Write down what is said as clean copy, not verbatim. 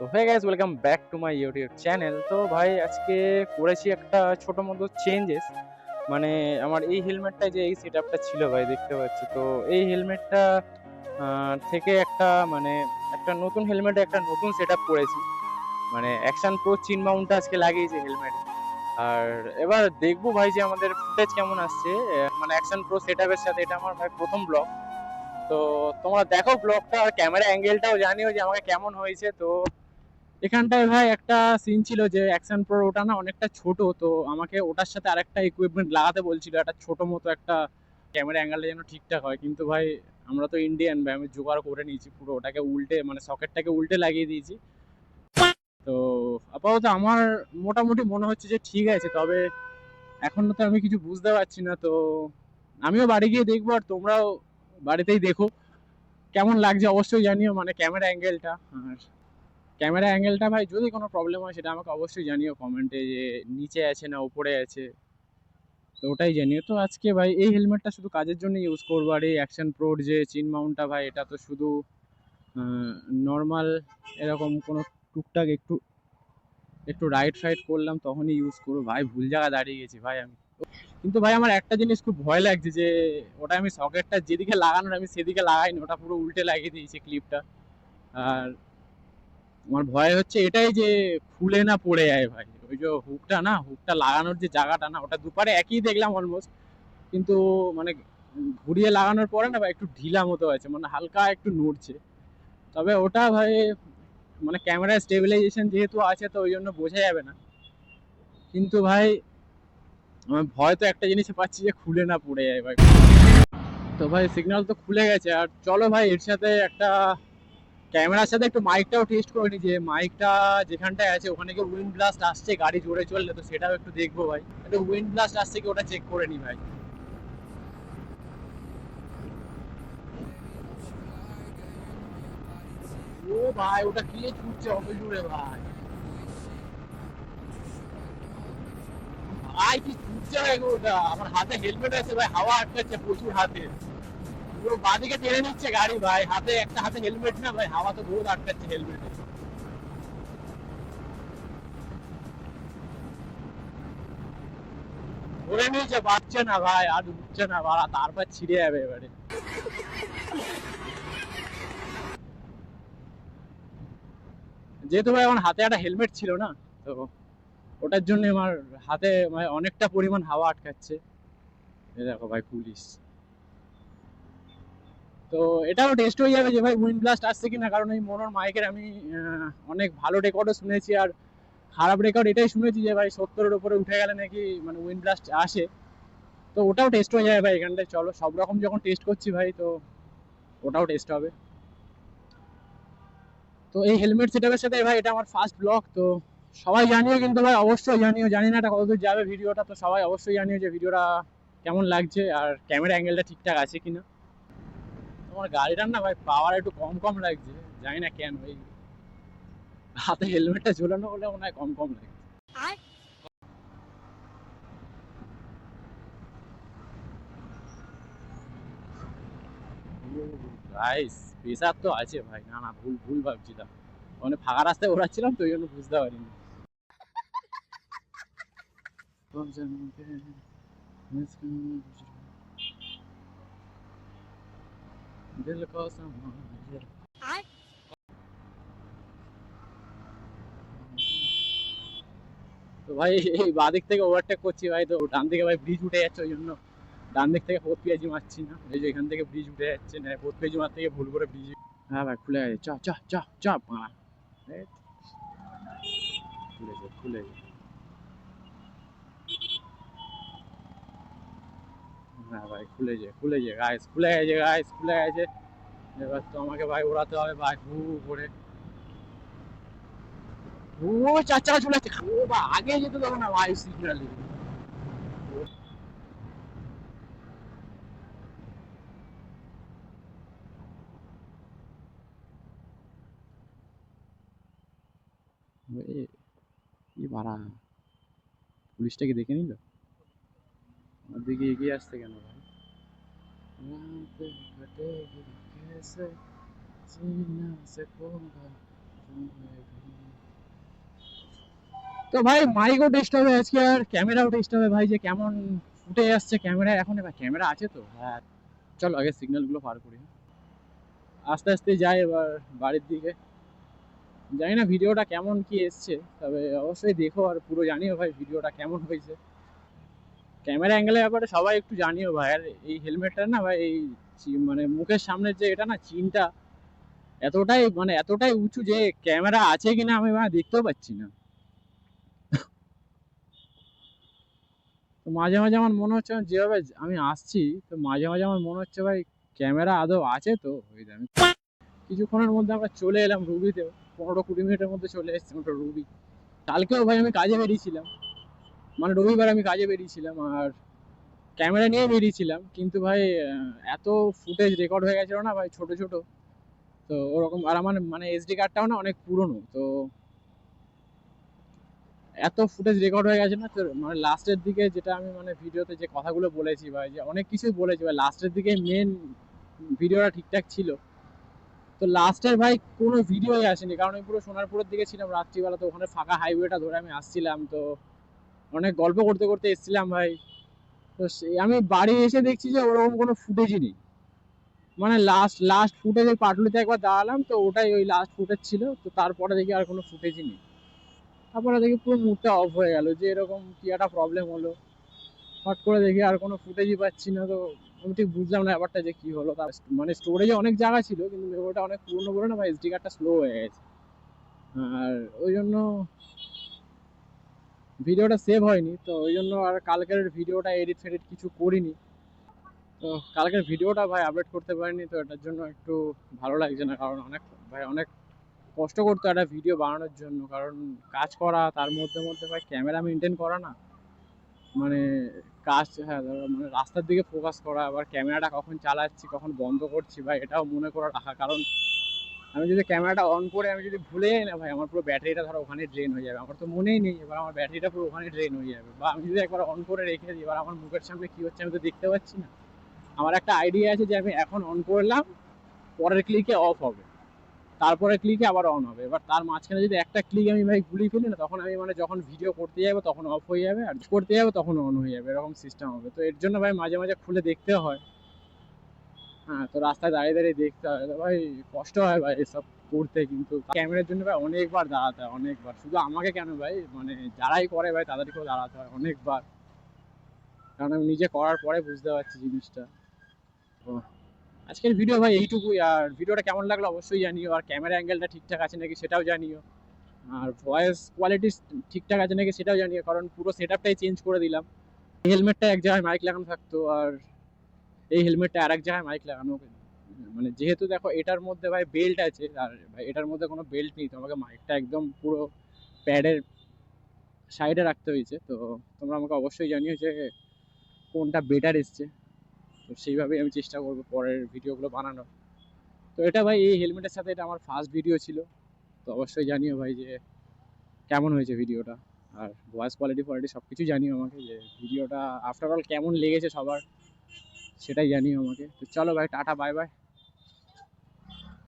So hey guys, welcome back to my YouTube channel. তো ভাই আজকে করেছি একটা ছোট মতো চেঞ্জেস। মানে আমার এই হেলমেটটা যে এই সেটআপটা ছিল ভাই, দেখতে পাচ্ছি তো এই হেলমেটটা থেকে একটা মানে একটা নতুন হেলমেটে একটা নতুন সেটআপ করেছি। মানে অ্যাকশন প্রো চিন মাউন্টটা আজকে লাগিয়েছি হেলমেটে। আর এবার দেখবো ভাই যে আমাদের ফুটেজ কেমন আসছে। মানে অ্যাকশন প্রো সেটআপের সাথে এটা আমার ভাই প্রথম ব্লগ। তো তোমরা দেখো ব্লগটা, আর ক্যামেরা অ্যাঙ্গেলটাও জানিও যে আমাকে কেমন হয়েছে। তো এখানটায় ভাই একটা সিন ছিল যে অ্যাকশন প্রো ওটা না অনেকটা ছোট, তো আমাকে ওটার সাথে আরেকটা ইকুইপমেন্ট লাগাতে বলছিল, একটা ছোট মতো একটা ক্যামেরা অ্যাঙ্গেলটা যেন ঠিকঠাক হয়। কিন্তু ভাই আমরা তো ইন্ডিয়ান ভাই, আমি জোগাড় করে নিয়েছি পুরো ওটাকে উল্টে, মানে সকেটটাকে উল্টে লাগিয়ে দিয়েছি। তো আপাতত আমার মোটামুটি মনে হচ্ছে যে ঠিক আছে, তবে এখন তো আমি কিছু বুঝতে পারছি না। তো আমিও বাড়ি গিয়ে দেখবো, আর তোমরাও বাড়িতেই দেখো কেমন লাগছে অবশ্যই জানিও, মানে ক্যামেরা অ্যাঙ্গেলটা। আর ক্যামেরা অ্যাঙ্গেলটা ভাই যদি কোনো প্রবলেম হয় সেটা আমাকে অবশ্যই জানিও কমেন্টে, যে নিচে আছে না উপরে আছে, তো ওটাই জানিও। তো আজকে ভাই এই হেলমেটটা শুধু কাজের জন্য ইউজ করবো, আর এই অ্যাকশন প্রোর যে চিন মাউন্টটা ভাই এটা তো শুধু নর্মাল এরকম কোনো টুকটাক একটু একটু রাইড ফাইড করলাম তখনই ইউজ করবো। ভাই ভুল জায়গা দাঁড়িয়ে গেছি ভাই আমি। কিন্তু ভাই আমার একটা জিনিস খুব ভয় লাগছে, যে ওটা আমি সকেটটা যেদিকে লাগানোর আমি সেদিকে লাগাইনি, ওটা পুরো উল্টে লাগিয়ে দিয়েছি ক্লিপটা। আর আমার ভয় হচ্ছে এটাই যে খুলে না পড়ে যায় ভাই। ওই যে হুকটা না, হুকটা লাগানোর যে জায়গাটা না, ওটা দুপারে একই দেখলাম অলমোস্ট, কিন্তু মানে ঘুরিয়ে লাগানোর পরে না ভাই একটু ঢিলা মতো আছে, মানে হালকা একটু নড়ছে। তবে ওটা ভাই মানে ক্যামেরা স্টেবিলাইজেশন যেহেতু আছে তো ওই জন্য বোঝা যাবে না। কিন্তু ভাই আমার ভয় তো একটা জিনিসে পাচ্ছি, যে খুলে না পড়ে যায় ভাই। তো ভাই সিগন্যাল তো খুলে গেছে, আর চলো ভাই এর সাথে একটা ক্যামেরার সাথে একটু মাইকটাও টেস্ট করে নি, যে মাইকটা যেখানটায় আছে ওখানে কি উইন্ড ব্লাস্ট আসছে গাড়ি জোরে চললে, তো সেটাও একটু দেখবো ভাই। একটু উইন্ড ব্লাস্ট আসছে কি ওটা চেক করে নি ভাই। ও ভাই ওটা কি ছুটছে অত জোরে ভাই। ভাই কি ছুটছে ভাই ওটা, আমার হাতে হেলমেট আছে ভাই, হাওয়া আটকাচ্ছে প্রচুর হাতে। পুরো বাদিকে টেনে নিচ্ছে গাড়ি ভাই, হাতে একটা হাতে হেলমেট না ভাই, হাওয়া তো রোদ আটকাচ্ছে হেলমেটে। ধরে নিয়েছে, বাড়ছে না ভাই, আর উঠছে না ভাড়া, তারপর ছিঁড়ে যাবে এবারে। যেহেতু ভাই আমার হাতে একটা হেলমেট ছিল না, তো ওটার জন্য আমার হাতে মানে অনেকটা পরিমাণ হাওয়া আটকাচ্ছে। এই দেখো ভাই পুলিশ। তো এটাও টেস্ট হয়ে যাবে যে ভাই উইন্ড ব্লাস্ট আসছে কিনা, কারণ এই মোটর মাইকের আমি অনেক ভালো রেকর্ডও শুনেছি, আর খারাপ রেকর্ড এটাই শুনেছি যে ভাই 70-এর উপরে উঠে গেলে নাকি মানে উইন্ড ব্লাস্ট আসে। তো ওটাও টেস্ট হয়ে যাবে ভাই এখানটায়। চলো সব রকম যখন টেস্ট করছি ভাই, তো ওটাও টেস্ট হবে। তো এই হেলমেট সেটআপের সাথে ভাই এটা আমার ফার্স্ট ব্লগ। তো সবাই জানিও কিন্তু ভাই, অবশ্যই জানিও, জানি না এটা কতদূর যাবে ভিডিওটা, তো সবাই অবশ্যই জানিও যে ভিডিওটা কেমন লাগছে আর ক্যামেরা অ্যাঙ্গেলটা ঠিকঠাক আছে কিনা। তোমার গাড়িটার না ভাই পাওয়ার একটু কম কম লাগছে, জানি না কেন। ওই হাতে হেলমেটটা ঝোলানো হলে মনে হয় কম কম লাগছে। গাইস প্রেসার তো আছে ভাই, না না ভুল ভুল ভাবছিলাম, মানে ফাঁকা রাস্তায় ওড়াচ্ছিলাম তো ওই জন্য বুঝতে পারিনি। দিল কো সমঝ। তো ভাই এই বাদিক থেকে ওভারটেক করছি ভাই, তো ডান দিকে ভাই ব্রিজ উঠে যাচ্ছে, ওই জন্য ডান দিক থেকে ফোর্থ পেঁয়াজি মারছি না। এই যে এখান থেকে ব্রিজ উঠে যাচ্ছে না, ফোর্থ পেঁয়াজি মারতে গিয়ে ভুল করে ব্রিজ। হ্যাঁ ভাই খুলে গেছে, চ চ চ চ মারা। খুলেছে খুলেছে। হ্যাঁ ভাই খুলেছে খুলেছে গাইস, খুলে গেছে গাইস, খুলে গেছে। এবার তো আমাকে ভাই ওড়াতে হবে ভাই হু হু করে। ও চার চাকা চলে যাচ্ছে, ও বা আগে যেতে দেবো না ভাই সিগন্যালে। কি বাড়া, পুলিশটাকে দেখে নিল, আমার দিকে এগিয়ে আসছে কেন ভাই। তো ভাই মাইকও টেস্ট হবে আজকে আর ক্যামেরাও টেস্ট হবে ভাই, যে কেমন ফুটে আসছে ক্যামেরা। এখন এবার ক্যামেরা আছে তো। হ্যাঁ, চলো আগে সিগন্যাল গুলো পার করি। আস্তে আস্তে যাই এবার বাড়ির দিকে। জানি না ভিডিওটা কেমন কি এসছে, তবে অবশ্যই দেখো আর পুরো জানিও ভাই ভিডিওটা কেমন হয়েছে। ক্যামেরা অ্যাঙ্গেলের ব্যাপারে সবাই একটু জানিও ভাই। আর এই হেলমেটটা না ভাই, এই মানে মুখের সামনের যে এটা না চিনটা এতটাই মানে এতটাই উঁচু যে ক্যামেরা আছে কিনা আমি মানে দেখতেও পাচ্ছি না। তো মাঝে মাঝে আমার মনে হচ্ছে যেভাবে আমি আসছি, তো মাঝে মাঝে আমার মনে হচ্ছে ভাই ক্যামেরা আদৌ আছে তো। ওই যে আমি কিছুক্ষণের মধ্যে আমরা চলে এলাম রুবিতেও, 15-20 মিনিটের মধ্যে চলে এসেছি ওটা রুবি। কালকেও ভাই আমি কাজে বেরিয়েছিলাম, মানে রবিবার আমি কাজে বেরিয়েছিলাম আর ক্যামেরা নিয়ে বেরিয়েছিলাম, কিন্তু ভাই এত ফুটেজ রেকর্ড হয়ে গেছিল না ভাই, ছোট ছোট। তো ওরকম আর আমার মানে এসডি কার্ডটাও না অনেক পুরনো, তো এত ফুটেজ রেকর্ড হয়ে গেছে না। তো মানে লাস্টের দিকে যেটা আমি মানে ভিডিওতে যে কথাগুলো বলেছি ভাই, যে অনেক কিছুই বলেছি ভাই, লাস্টের দিকে মেন ভিডিওটা ঠিকঠাক ছিল। তো লাস্টের ভাই কোনো ভিডিওই আসেনি, কারণ আমি পুরো সোনারপুরের দিকে ছিলাম রাত্রিবেলা, তো ওখানে ফাঁকা হাইওয়েটা ধরে আমি আসছিলাম, তো অনেক গল্প করতে করতে এসেছিলাম ভাই। তো আমি বাড়ি এসে দেখছি যে ওরকম কোনো ফুটেজই নেই। মানে লাস্ট লাস্ট ফুটেজ ওই পাটুলিতে একবার দাঁড়ালাম, তো ওটাই ওই লাস্ট ফুটেজ ছিল। তো তারপরে দেখি আর কোনো ফুটেজই নেই। তারপরে দেখি পুরো মুডটা অফ হয়ে গেল, যে এরকম কি একটা প্রবলেম হলো। হট করে দেখি আর কোনো ফুটেজই পাচ্ছি না। তো আমি ঠিক বুঝলাম না ব্যাপারটা যে কি হলো। তার মানে স্টোরেজে অনেক জায়গা ছিল, কিন্তু ওটা অনেক পুরনো বলে না ভাই, এসডি কার্ডটা স্লো হয়ে গেছে। আর ওই জন্য ভিডিওটা সেভ হয়নি, তো ওই জন্য আর কালকের ভিডিওটা এডিট ফেডিট কিছু করিনি। তো কালকের ভিডিওটা ভাই আপলোড করতে পারিনি, তো এটার জন্য একটু ভালো লাগছে না। কারণ অনেক ভাই অনেক কষ্ট করতো একটা ভিডিও বানানোর জন্য, কারণ কাজ করা, তার মধ্যে মধ্যে ভাই ক্যামেরা মেনটেন করা না, মানে কাজ, হ্যাঁ মানে রাস্তার দিকে ফোকাস করা, আবার ক্যামেরাটা কখন চালাচ্ছি কখন বন্ধ করছি ভাই এটাও মনে করে রাখা। কারণ আমি যদি ক্যামেরাটা অন করে আমি যদি ভুলে যাই না ভাই, আমার পুরো ব্যাটারিটা ধরো ওখানে ড্রেন হয়ে যাবে। আমার তো মনেই নেই, এবার আমার ব্যাটারিটা পুরো ওখানে ড্রেন হয়ে যাবে। বা আমি যদি একবার অন করে রেখে দিই, এবার আমার মুখের সামনে কি হচ্ছে আমি তো দেখতে পাচ্ছি না। আমার একটা আইডিয়া আছে যে আমি এখন অন করলাম, পরের ক্লিকে অফ হবে, তারপরে ক্লিকে আবার অন হবে। এবার তার মাঝখানে যদি একটা ক্লিক আমি ভাই গুলিয়ে ফেলি না, তখন আমি মানে যখন ভিডিও করতে যাবো তখন অফ হয়ে যাবে, আর করতে যাবো তখন অন হয়ে যাবে, এরকম সিস্টেম হবে। তো এর জন্য ভাই মাঝে মাঝে খুলে দেখতে হয়। হ্যাঁ, তো রাস্তায় দাঁড়িয়ে দাঁড়িয়ে দেখতে হয়, তো ভাই কষ্ট হয় ভাই এসব করতে। কিন্তু ক্যামেরার জন্য ভাই অনেকবার দাঁড়াতে হয়, অনেকবার। শুধু আমাকে কেন ভাই, মানে যারাই করে ভাই তাদেরকেও দাঁড়াতে হয় অনেকবার। কারণ আমি নিজে করার পরে বুঝতে পারছি জিনিসটা। তো আজকের ভিডিও ভাই এইটুকুই। আর ভিডিওটা কেমন লাগলো অবশ্যই জানিও, আর ক্যামেরা অ্যাঙ্গেলটা ঠিকঠাক আছে নাকি সেটাও জানিও, আর ভয়েস কোয়ালিটি ঠিকঠাক আছে নাকি সেটাও জানিও। কারণ পুরো সেট আপটাই চেঞ্জ করে দিলাম। হেলমেটটা এক জায়গায় মাইক লাগানো থাকতো, আর এই হেলমেটটা আর এক জায়গায় মাইক লাগানো। মানে যেহেতু দেখো এটার মধ্যে ভাই বেল্ট আছে, আর ভাই এটার মধ্যে কোনো বেল্ট নেই, তোমাকে মাইকটা একদম পুরো প্যাডের সাইডে রাখতে হয়েছে। তো তোমরা আমাকে অবশ্যই জানিও যে কোনটা বেটার এসছে, তো সেইভাবেই আমি চেষ্টা করবো পরের ভিডিওগুলো বানানোর। তো এটা ভাই এই হেলমেটের সাথে এটা আমার ফার্স্ট ভিডিও ছিল। তো অবশ্যই জানিও ভাই যে কেমন হয়েছে ভিডিওটা, আর ভয়েস কোয়ালিটি ফোয়ালিটি সব কিছু জানিও আমাকে, যে ভিডিওটা আফটার অল কেমন লেগেছে সবার, সেটাই জানিও আমাকে। তো চলো ভাই, টাটা, বাই বাই।